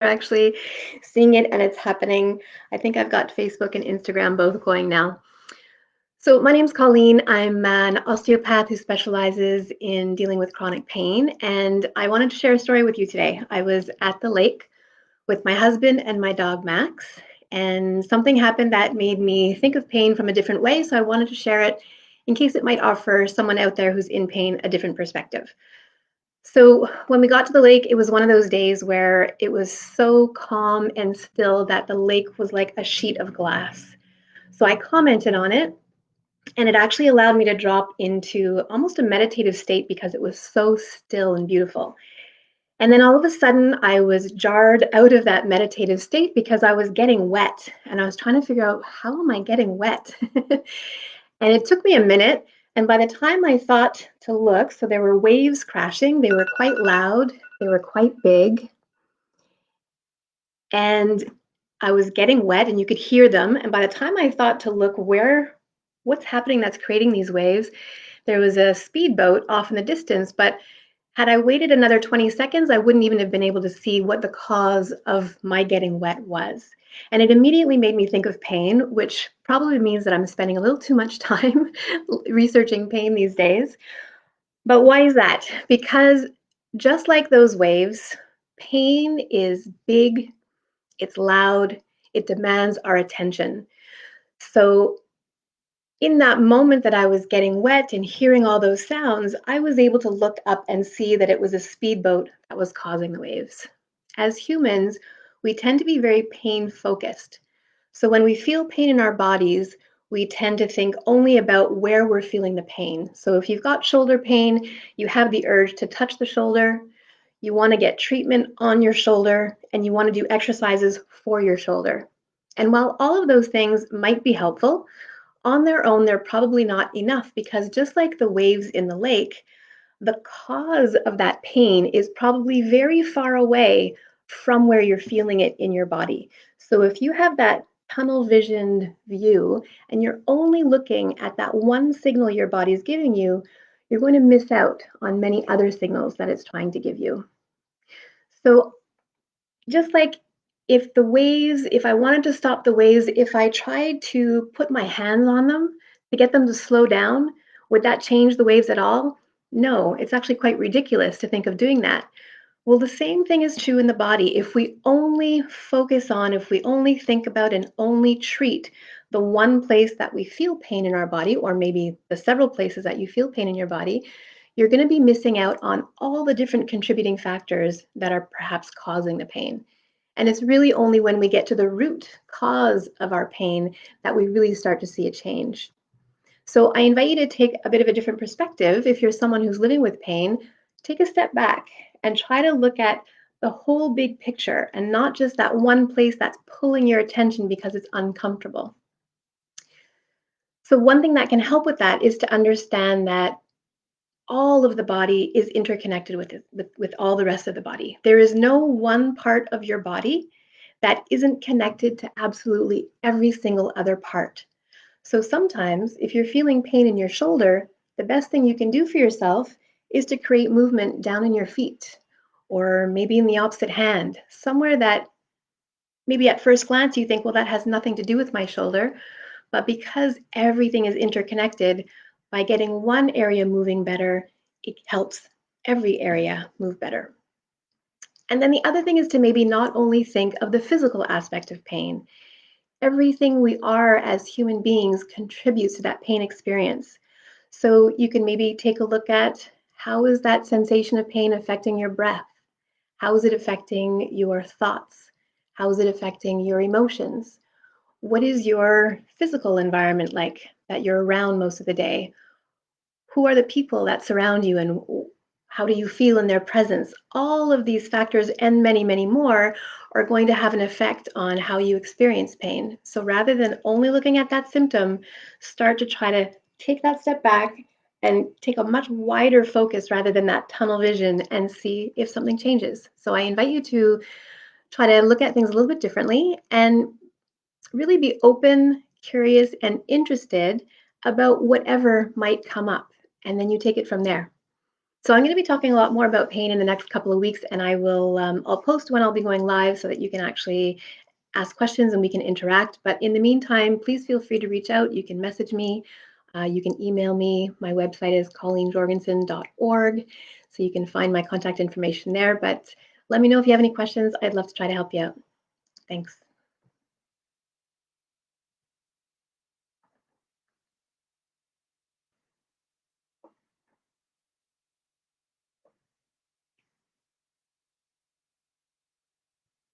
actually seeing it and it's happening. I think I've got Facebook and Instagram both going now. So, my name's Colleen. I'm an osteopath who specializes in dealing with chronic pain, and I wanted to share a story with you today. I was at the lake with my husband and my dog Max, and something happened that made me think of pain from a different way. So, I wanted to share it in case it might offer someone out there who's in pain a different perspective. So when we got to the lake, it was one of those days where it was so calm and still that the lake was like a sheet of glass. So I commented on it, and it actually allowed me to drop into almost a meditative state because it was so still and beautiful. And then all of a sudden, I was jarred out of that meditative state because I was getting wet and I was trying to figure out how am I getting wet? And it took me a minute. And by the time I thought to look, so there were waves crashing, they were quite loud, they were quite big, and I was getting wet and you could hear them. And by the time I thought to look what's happening that's creating these waves, there was a speedboat off in the distance. But had I waited another 20 seconds, I wouldn't even have been able to see what the cause of my getting wet was. And it immediately made me think of pain, which probably means that I'm spending a little too much time researching pain these days. But why is that? Because just like those waves, pain is big, it's loud, it demands our attention. So in that moment that I was getting wet and hearing all those sounds, I was able to look up and see that it was a speedboat that was causing the waves. As humans, we tend to be very pain focused. So when we feel pain in our bodies, we tend to think only about where we're feeling the pain. So if you've got shoulder pain, you have the urge to touch the shoulder, you want to get treatment on your shoulder, and you want to do exercises for your shoulder. And while all of those things might be helpful, on their own, they're probably not enough because just like the waves in the lake, the cause of that pain is probably very far away from where you're feeling it in your body. So if you have that tunnel visioned view and you're only looking at that one signal your body's giving you, you're going to miss out on many other signals that it's trying to give you. So just like if I wanted to stop the waves, if I tried to put my hands on them to get them to slow down, would that change the waves at all? No, it's actually quite ridiculous to think of doing that. Well, the same thing is true in the body. If we only think about and only treat the one place that we feel pain in our body, or maybe the several places that you feel pain in your body, you're going to be missing out on all the different contributing factors that are perhaps causing the pain. And it's really only when we get to the root cause of our pain that we really start to see a change. So I invite you to take a bit of a different perspective. If you're someone who's living with pain, take a step back and try to look at the whole big picture and not just that one place that's pulling your attention because it's uncomfortable. So, one thing that can help with that is to understand that all of the body is interconnected with all the rest of the body. There is no one part of your body that isn't connected to absolutely every single other part. So sometimes, if you're feeling pain in your shoulder, the best thing you can do for yourself is to create movement down in your feet, or maybe in the opposite hand, somewhere that maybe at first glance you think, well, that has nothing to do with my shoulder. But because everything is interconnected, by getting one area moving better, it helps every area move better. And then the other thing is to maybe not only think of the physical aspect of pain. Everything we are as human beings contributes to that pain experience. So you can maybe take a look at how is that sensation of pain affecting your breath? How is it affecting your thoughts? How is it affecting your emotions? What is your physical environment like that you're around most of the day? Who are the people that surround you and how do you feel in their presence? All of these factors and many, many more are going to have an effect on how you experience pain. So rather than only looking at that symptom, start to try to take that step back and take a much wider focus rather than that tunnel vision and see if something changes. So I invite you to try to look at things a little bit differently and really be open, curious, and interested about whatever might come up. And then you take it from there. So I'm going to be talking a lot more about pain in the next couple of weeks, and I'll post when I'll be going live so that you can actually ask questions and we can interact. But in the meantime, please feel free to reach out. You can message me, you can email me. My website is colleenjorgensen.org, so you can find my contact information there. But let me know if you have any questions. I'd love to try to help you out. Thanks.